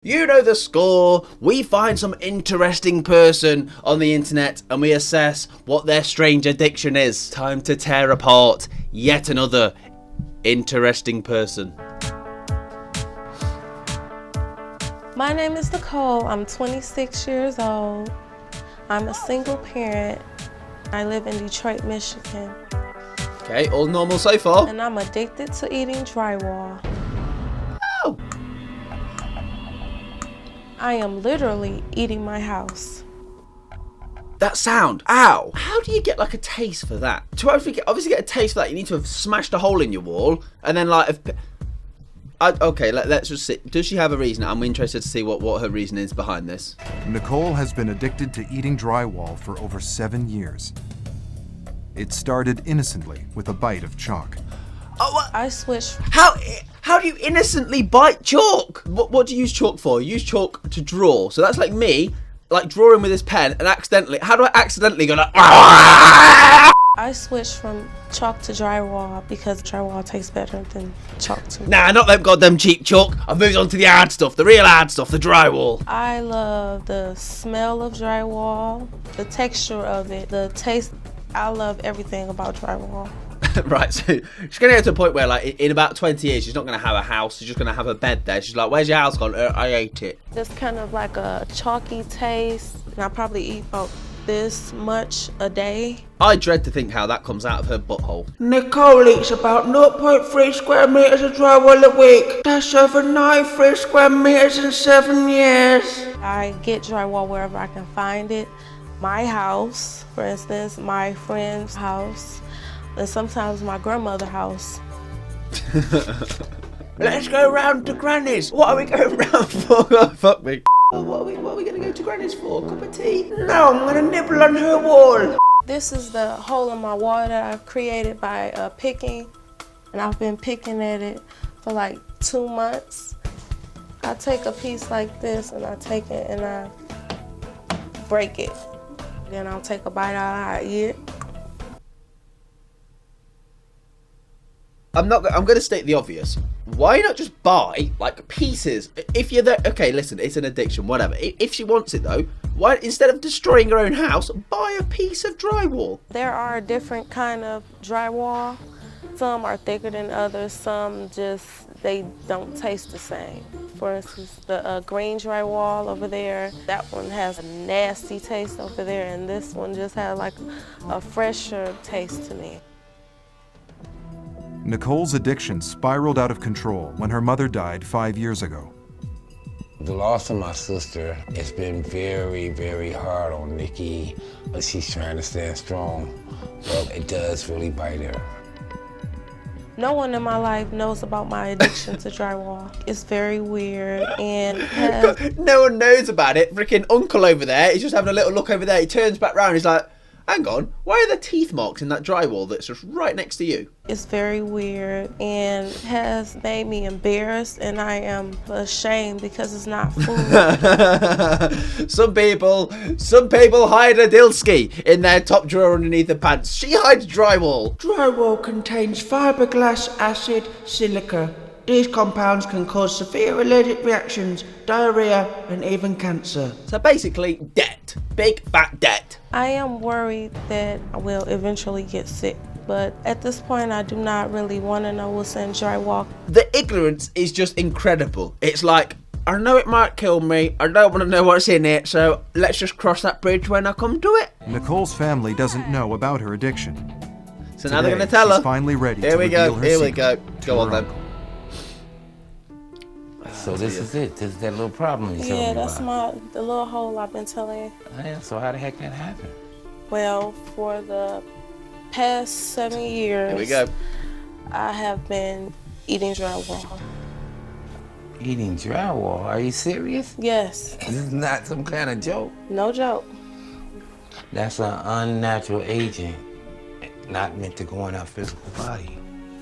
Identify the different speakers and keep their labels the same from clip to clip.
Speaker 1: You know the score. We find some interesting person on the internet and we assess what their strange addiction is. Time to tear apart yet another interesting person.
Speaker 2: My name is Nicole. I'm 26 years old. I'm a single parent. I live in Detroit, Michigan.
Speaker 1: Okay, all normal so far.
Speaker 2: And I'm addicted to eating drywall.
Speaker 1: Oh.
Speaker 2: I am literally eating my house.
Speaker 1: That sound, ow! How do you get like a taste for that? To obviously get a taste for that, you need to have smashed a hole in your wall and then like. Okay, let's just see. Does she have a reason? I'm interested to see what her reason is behind this.
Speaker 3: Nicole has been addicted to eating drywall for over 7 years. It started innocently with a bite of chalk.
Speaker 1: Oh, what?
Speaker 2: I switched.
Speaker 1: How do you innocently bite chalk? What do you use chalk for? You use chalk to draw. So that's like me, like drawing with this pen and accidentally. How do I accidentally go like?
Speaker 2: I switched from chalk to drywall because drywall tastes better than chalk to me.
Speaker 1: Nah, not them goddamn cheap chalk. I've moved on to the hard stuff, the real hard stuff, the drywall.
Speaker 2: I love the smell of drywall, the texture of it, the taste. I love everything about drywall.
Speaker 1: Right, so she's going to get to a point where, like, in about 20 years, she's not going to have a house. She's just going to have a bed there. She's like, where's your house gone? I ate it.
Speaker 2: It's kind of like a chalky taste, and I probably eat about this much a day.
Speaker 1: I dread to think how that comes out of her butthole.
Speaker 4: Nicole eats about 0.3 square meters of drywall a week. That's over 93 square meters in 7 years.
Speaker 2: I get drywall wherever I can find it. My house, for instance, my friend's house, and sometimes my grandmother's house.
Speaker 1: Let's go round to Granny's. What are we going round for? Oh, fuck me. What are we going to go to Granny's for? Cup of tea?
Speaker 4: No, I'm gonna nibble on her wall.
Speaker 2: This is the hole in my wall that I've created by picking, and I've been picking at it for like 2 months. I take a piece like this and I take it and I break it. Then I'll take a bite out, I eat it.
Speaker 1: I'm going to state the obvious. Why not just buy like pieces? If you're there, okay, listen, it's an addiction, whatever. If she wants it though, why instead of destroying her own house, buy a piece of drywall?
Speaker 2: There are different kind of drywall. Some are thicker than others. Some they don't taste the same. For instance, the green drywall over there, that one has a nasty taste over there, and this one just has like a fresher taste to me.
Speaker 3: Nicole's addiction spiraled out of control when her mother died 5 years ago.
Speaker 5: The loss of my sister, it's been very, very hard on Nikki, but she's trying to stand strong. But it does really bite her.
Speaker 2: No one in my life knows about my addiction to drywall. It's very weird and
Speaker 1: no one knows about it. Freaking uncle over there, he's just having a little look over there. He turns back round, he's like, hang on, why are there teeth marks in that drywall that's just right next to you?
Speaker 2: It's very weird and has made me embarrassed, and I am ashamed because it's not food.
Speaker 1: Some people hide a dilski in their top drawer underneath the pants. She hides drywall.
Speaker 4: Drywall contains fiberglass, acid, silica. These compounds can cause severe allergic reactions, diarrhea, and even cancer.
Speaker 1: So basically, debt. Big fat debt.
Speaker 2: I am worried that I will eventually get sick, but at this point I do not really want to know what's in drywall.
Speaker 1: The ignorance is just incredible. It's like, I know it might kill me, I don't want to know what's in it, so let's just cross that bridge when I come to it.
Speaker 3: Nicole's family doesn't know about her addiction.
Speaker 1: So now they're going to tell her.
Speaker 3: She's finally ready
Speaker 1: Here
Speaker 3: to
Speaker 1: we go,
Speaker 3: reveal her
Speaker 1: here we
Speaker 3: secret
Speaker 1: go.
Speaker 3: to
Speaker 1: Go on
Speaker 3: her
Speaker 1: then.
Speaker 3: uncle.
Speaker 5: So this is it. This is that little problem you told me
Speaker 2: Yeah,
Speaker 5: about.
Speaker 2: that's the little hole I've been telling you.
Speaker 5: Yeah, so how the heck that happened?
Speaker 2: Well, for the past 7 years,
Speaker 1: Here we go.
Speaker 2: I have been eating drywall.
Speaker 5: Eating drywall? Are you serious?
Speaker 2: Yes,
Speaker 5: This is not some kind of joke.
Speaker 2: no joke.
Speaker 5: That's an unnatural agent, not meant to go in our physical body.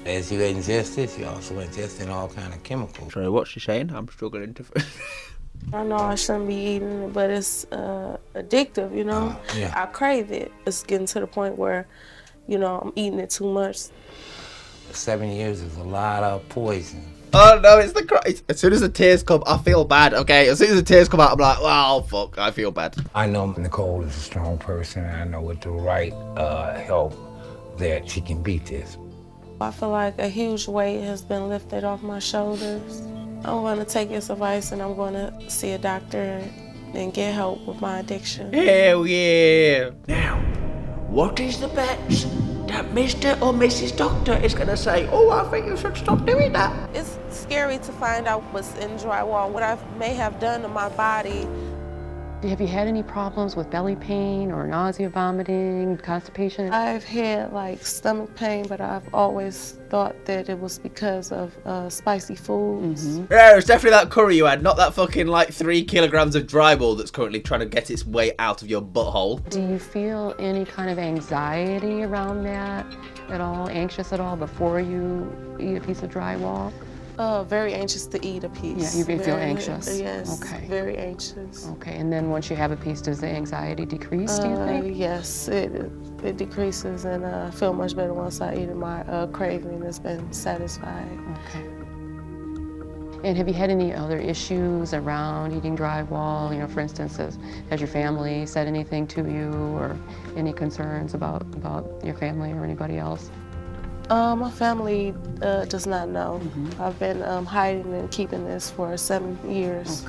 Speaker 5: As you ingest it, you also ingesting all kind of chemicals.
Speaker 1: Sorry, what's she saying? I'm struggling to...
Speaker 2: I know I shouldn't be eating it, but it's addictive, you know?
Speaker 5: Yeah.
Speaker 2: I crave it. It's getting to the point where, you know, I'm eating it too much.
Speaker 5: 7 years is a lot of poison.
Speaker 1: Oh no, it's the cry. As soon as the tears come, I feel bad. Okay, as soon as the tears come out, I'm like, wow, fuck, I feel bad.
Speaker 5: I know Nicole is a strong person, and I know with the right help that she can beat this.
Speaker 2: I feel like a huge weight has been lifted off my shoulders. I'm going to take his advice and I'm going to see a doctor and get help with my addiction.
Speaker 1: Hell yeah.
Speaker 4: Now, what is the bets that Mr. or Mrs. Doctor is going to say, oh, I think you should stop doing that?
Speaker 2: It's scary to find out what's in drywall, what I may have done to my body.
Speaker 6: Have you had any problems with belly pain or nausea, vomiting, constipation?
Speaker 2: I've had like stomach pain, but I've always thought that it was because of spicy foods.
Speaker 1: Yeah, it's definitely that curry you had, not that fucking like 3 kilograms of drywall that's currently trying to get its way out of your butthole.
Speaker 6: Do you feel any kind of anxiety around that at all? Anxious at all before you eat a piece of drywall?
Speaker 2: Very anxious to eat a piece.
Speaker 6: Yeah, you feel anxious?
Speaker 2: Yes,
Speaker 6: Okay.
Speaker 2: very anxious.
Speaker 6: Okay, and then once you have a piece, does the anxiety decrease, do you think?
Speaker 2: Yes, it decreases, and I feel much better once I eat it. My craving has been satisfied.
Speaker 6: Okay. And have you had any other issues around eating drywall? You know, for instance, has your family said anything to you, or any concerns about your family or anybody else?
Speaker 2: My family does not know. I've been hiding and keeping this for 7 years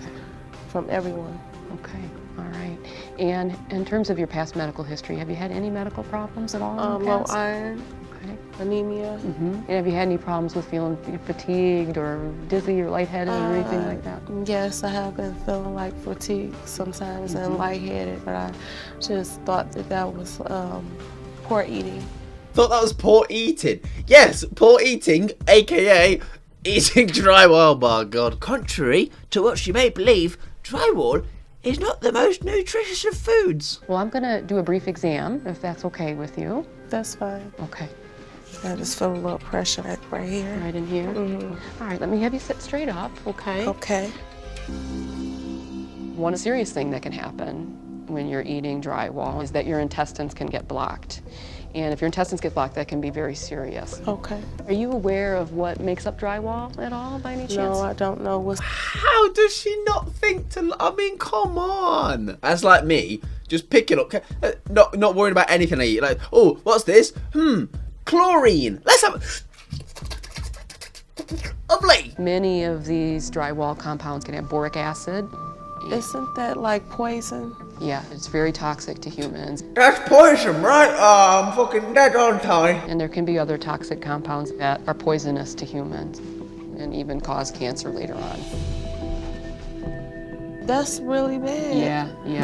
Speaker 2: from everyone.
Speaker 6: Okay, all right. And in terms of your past medical history, have you had any medical problems at all in the
Speaker 2: Low
Speaker 6: past?
Speaker 2: iron, anemia.
Speaker 6: And have you had any problems with feeling fatigued or dizzy or lightheaded or anything like that?
Speaker 2: Yes, I have been feeling like fatigue sometimes and lightheaded, but I just thought that was poor eating.
Speaker 1: Thought that was poor eating. Yes, poor eating, aka eating drywall, my god.
Speaker 4: Contrary to what you may believe, drywall is not the most nutritious of foods.
Speaker 6: Well, I'm gonna do a brief exam, if that's okay with you.
Speaker 2: That's fine.
Speaker 6: Okay,
Speaker 2: I just feel a little pressure right here.
Speaker 6: right in here. All right, let me have you sit straight up, okay?
Speaker 2: Okay.
Speaker 6: One serious thing that can happen when you're eating drywall is that your intestines can get blocked. And if your intestines get blocked, that can be very serious.
Speaker 2: Okay.
Speaker 6: Are you aware of what makes up drywall at all, by any chance?
Speaker 2: No, I don't know what's.
Speaker 1: How does she not think to... I mean, come on. That's like me, just pick it up, not worrying about anything I eat. Like, oh, what's this? Chlorine. Let's have... Lovely.
Speaker 6: Many of these drywall compounds can have boric acid.
Speaker 2: Isn't that like poison?
Speaker 6: Yeah, it's very toxic to humans.
Speaker 4: That's poison, right? I'm fucking dead, aren't I?
Speaker 6: And there can be other toxic compounds that are poisonous to humans and even cause cancer later on.
Speaker 2: That's really bad.
Speaker 6: Yeah.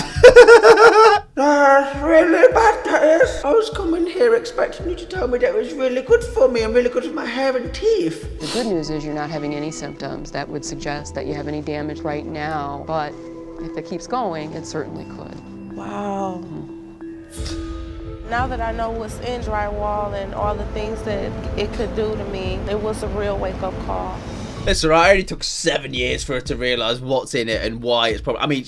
Speaker 4: That's really bad, that is. I was coming here expecting you to tell me that it was really good for me and really good for my hair and teeth.
Speaker 6: The good news is you're not having any symptoms that would suggest that you have any damage right now, but if it keeps going, it certainly could.
Speaker 2: Wow. Now that I know what's in drywall and all the things that it could do to me, it was a real wake-up call.
Speaker 1: Listen, right, it only took 7 years for her to realise what's in it and why it's probably... I mean,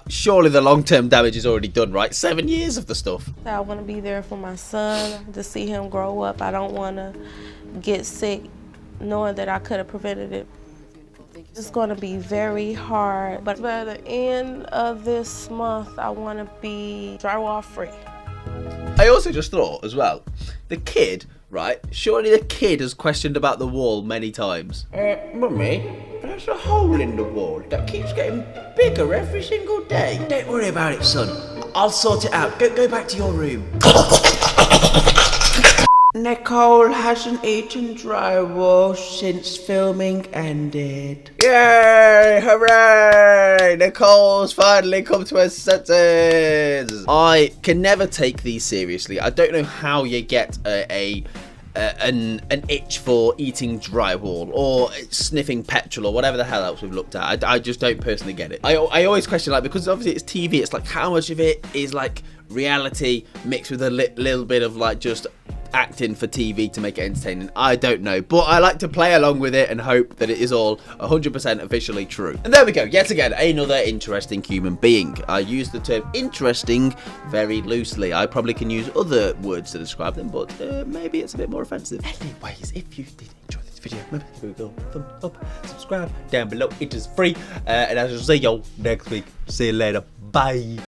Speaker 1: surely the long-term damage is already done, right? 7 years of the stuff.
Speaker 2: I want to be there for my son, to see him grow up. I don't want to get sick knowing that I could have prevented it. It's going to be very hard, but by the end of this month, I want to be drywall free.
Speaker 1: I also just thought as well, the kid, right? Surely the kid has questioned about the wall many times.
Speaker 4: Mummy, there's a hole in the wall that keeps getting bigger every single day. Don't worry about it, son. I'll sort it out. Go back to your room. Nicole hasn't eaten drywall since filming ended.
Speaker 1: Yay! Hooray! Nicole's finally come to her senses. I can never take these seriously. I don't know how you get an itch for eating drywall or sniffing petrol or whatever the hell else we've looked at. I just don't personally get it. I always question, like, because obviously it's TV, it's like how much of it is like reality mixed with a little bit of like just acting for TV to make it entertaining. I don't know, but I like to play along with it and hope that it is all 100% officially true. And there we go, yet again, another interesting human being. I use the term interesting very loosely. I probably can use other words to describe them, but maybe it's a bit more offensive. Anyways, if you did enjoy this this video, remember to give it a go, thumbs up, subscribe down below. It is free. And I shall see you next week. See you later. Bye.